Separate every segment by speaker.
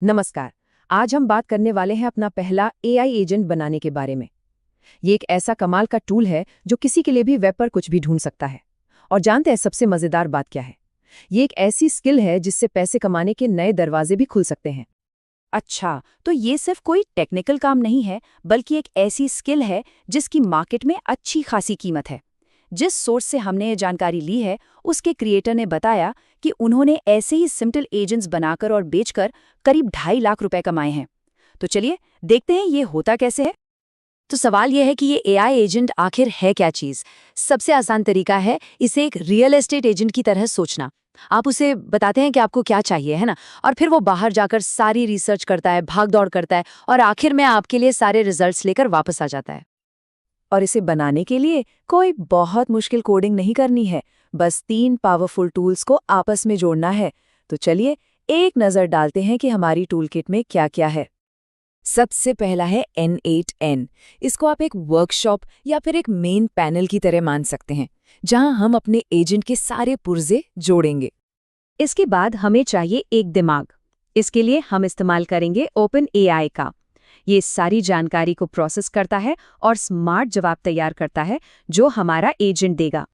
Speaker 1: नमस्कार। आज हम बात करने वाले हैं अपना पहला एआई एजेंट बनाने के बारे में। ये एक ऐसा कमाल का टूल है जो किसी के लिए भी वेब पर कुछ भी ढूंढ सकता है। और जानते हैं सबसे मजेदार बात क्या है? ये एक ऐसी स्किल है जिससे पैसे कमाने के नए दरवाजे भी खुल सकते हैं।
Speaker 2: अच्छा, तो ये सिर्फ कोई टेक्निकल काम नहीं है, बल्कि एक ऐसी स्किल है जिसकी मार्केट में अच्छी खासी कीमत है। जिस सोर्स से हमने ये जानकारी ली है, उसके क्रिएटर ने बताया कि उन्होंने ऐसे ही सिंपल एजेंट्स बनाकर और बेचकर करीब 2.5 लाख रुपए कमाए हैं। तो चलिए देखते हैं ये होता कैसे है। तो सवाल यह है कि ये एआई एजेंट आखिर है क्या चीज़। सबसे आसान तरीका है इसे एक रियल एस्टेट एजेंट की तरह सोचना। आप उसे बताते हैं कि आपको क्या चाहिए, है ना, और फिर वो बाहर जाकर सारी रिसर्च करता है, भाग दौड़ करता है और आखिर में आपके लिए सारे रिजल्ट्स लेकर वापस आ जाता है।
Speaker 1: और इसे बनाने के लिए कोई बहुत मुश्किल कोडिंग नहीं करनी है, बस 3 पावरफुल टूल्स को आपस में जोड़ना है। तो चलिए एक नज़र डालते हैं कि हमारी टूलकिट में क्या क्या है। सबसे पहला है N8N। इसको आप एक वर्कशॉप या फिर एक मेन पैनल की तरह मान सकते हैं, जहां हम अपने एजेंट के सारे पुर्जे जोड़ेंगे।
Speaker 2: इसके बाद हमें चाहिए एक दिमाग। इसके लिए हम इस्तेमाल करेंगे ओपन एआई का। ये सारी जानकारी को प्रोसेस करता है और स्मार्ट जवाब तैयार करता है जो हमारा एजेंट देगा।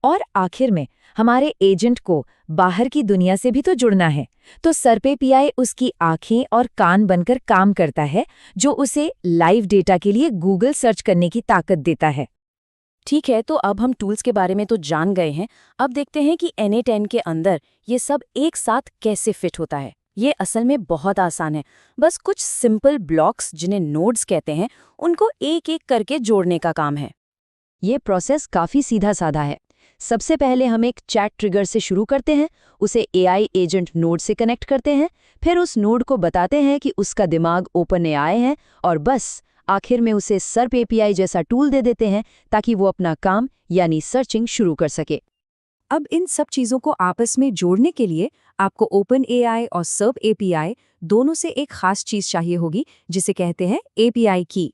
Speaker 1: और आखिर में हमारे एजेंट को बाहर की दुनिया से भी तो जुड़ना है, तो SERP API उसकी आंखें और कान बनकर काम करता है, जो उसे लाइव डेटा के लिए गूगल सर्च करने की ताकत देता है।
Speaker 2: ठीक है, तो अब हम टूल्स के बारे में तो जान गए हैं। अब देखते हैं कि N8N के अंदर ये सब एक साथ कैसे फिट होता है। ये असल में बहुत आसान है। बस कुछ सिंपल ब्लॉक्स, जिन्हें नोड्स कहते हैं, उनको एक एक करके जोड़ने का काम है।
Speaker 1: ये प्रोसेस काफी सीधा साधा है। सबसे पहले हम एक चैट ट्रिगर से शुरू करते हैं, उसे एआई एजेंट नोड से कनेक्ट करते हैं, फिर उस नोड को बताते हैं कि उसका दिमाग ओपन एआई है, और बस आखिर में उसे SERP API जैसा टूल दे देते हैं ताकि वो अपना काम यानी सर्चिंग शुरू कर सके।
Speaker 2: अब इन सब चीज़ों को आपस में जोड़ने के लिए आपको ओपन एआई और SERP API दोनों से एक खास चीज़ चाहिए होगी, जिसे कहते हैं API की।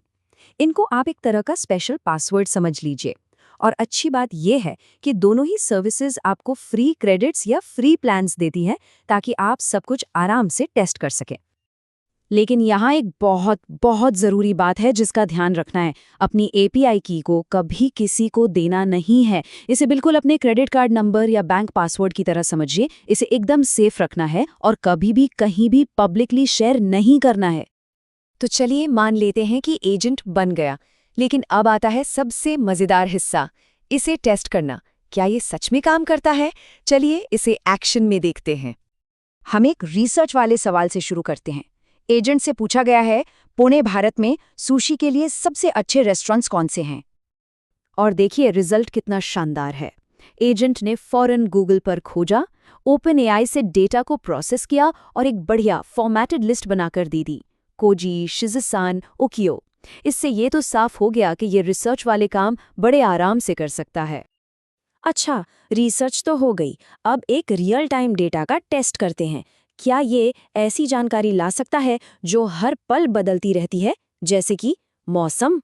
Speaker 2: इनको आप एक तरह का स्पेशल पासवर्ड समझ लीजिए। और अच्छी बात यह है कि दोनों ही सर्विसेज आपको फ्री क्रेडिट्स या फ्री प्लान्स देती हैं, ताकि आप सब कुछ आराम से टेस्ट कर सकें। लेकिन यहाँ एक बहुत बहुत ज़रूरी बात है जिसका ध्यान रखना है। अपनी API की को कभी किसी को देना नहीं है। इसे बिल्कुल अपने क्रेडिट कार्ड नंबर या बैंक पासवर्ड की तरह समझिए। इसे एकदम सेफ रखना है और कभी भी कहीं भी पब्लिकली शेयर नहीं करना है।
Speaker 1: तो चलिए मान लेते हैं कि एजेंट बन गया, लेकिन अब आता है सबसे मजेदार हिस्सा, इसे टेस्ट करना। क्या ये सच में काम करता है? चलिए इसे एक्शन में देखते हैं। हम एक रिसर्च वाले सवाल से शुरू करते हैं। एजेंट से पूछा गया है, पुणे भारत में सुशी के लिए सबसे अच्छे रेस्टोरेंट्स कौन से हैं?
Speaker 2: और देखिए रिजल्ट कितना शानदार है। एजेंट ने फौरन गूगल पर खोजा, ओपन एआई से डेटा को प्रोसेस किया और एक बढ़िया फॉर्मेटेड लिस्ट बनाकर दी। कोजी, शिज़ुसान, उकियो। इससे ये तो साफ हो गया कि ये रिसर्च वाले काम बड़े आराम से कर सकता है। अच्छा, रिसर्च तो हो गई। अब एक रियल टाइम डेटा का टेस्ट करते हैं। क्या ये ऐसी जानकारी ला सकता है जो हर पल बदलती रहती है, जैसे कि मौसम?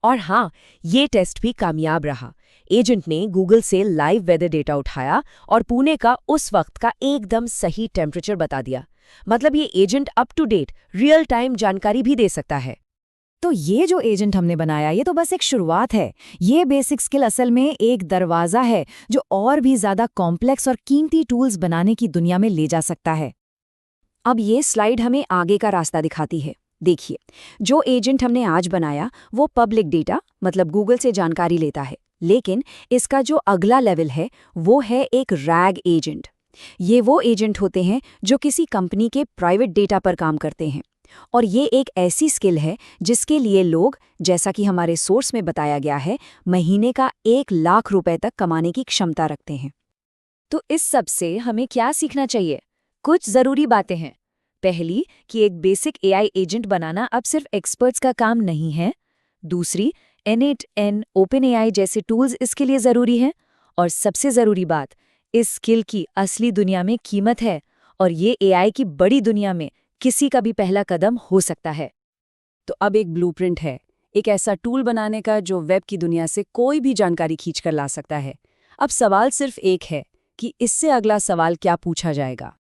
Speaker 1: और हाँ, ये टेस्ट भी कामयाब रहा। एजेंट ने गूगल से लाइव वेदर डेटा उठाया और पुणे का उस वक्त का एकदम सही टेम्परेचर बता दिया। मतलब ये agent up to date real time जानकारी भी दे सकता है।
Speaker 2: तो ये जो एजेंट हमने बनाया, ये तो बस एक शुरुआत है। ये बेसिक स्किल असल में एक दरवाज़ा है जो और भी ज़्यादा कॉम्प्लेक्स और कीमती टूल्स बनाने की दुनिया में ले जा सकता है। अब ये स्लाइड हमें आगे का रास्ता दिखाती है। देखिए, जो एजेंट हमने आज बनाया वो पब्लिक डेटा मतलब गूगल से जानकारी लेता है, लेकिन इसका जो अगला लेवल है वो है एक रैग एजेंट। ये वो एजेंट होते हैं जो किसी कंपनी के प्राइवेट डेटा पर काम करते हैं, और ये एक ऐसी स्किल है जिसके लिए लोग, जैसा कि हमारे सोर्स में बताया गया है, महीने का 1 लाख रुपए तक कमाने की क्षमता रखते हैं। तो इस सब से हमें क्या सीखना चाहिए? कुछ ज़रूरी बातें हैं। पहली, कि एक बेसिक एआई एजेंट बनाना अब सिर्फ एक्सपर्ट्स का काम नहीं है। दूसरी, N8N, ओपन एआई जैसे टूल्स इसके लिए ज़रूरी हैं। और सबसे ज़रूरी बात, इस स्किल की असली दुनिया में कीमत है, और ये एआई की बड़ी दुनिया में किसी का भी पहला कदम हो सकता है। तो अब एक ब्लूप्रिंट है, एक ऐसा टूल बनाने का जो वेब की दुनिया से कोई भी जानकारी खींच कर ला सकता है। अब सवाल सिर्फ एक है कि इससे अगला सवाल क्या पूछा जाएगा।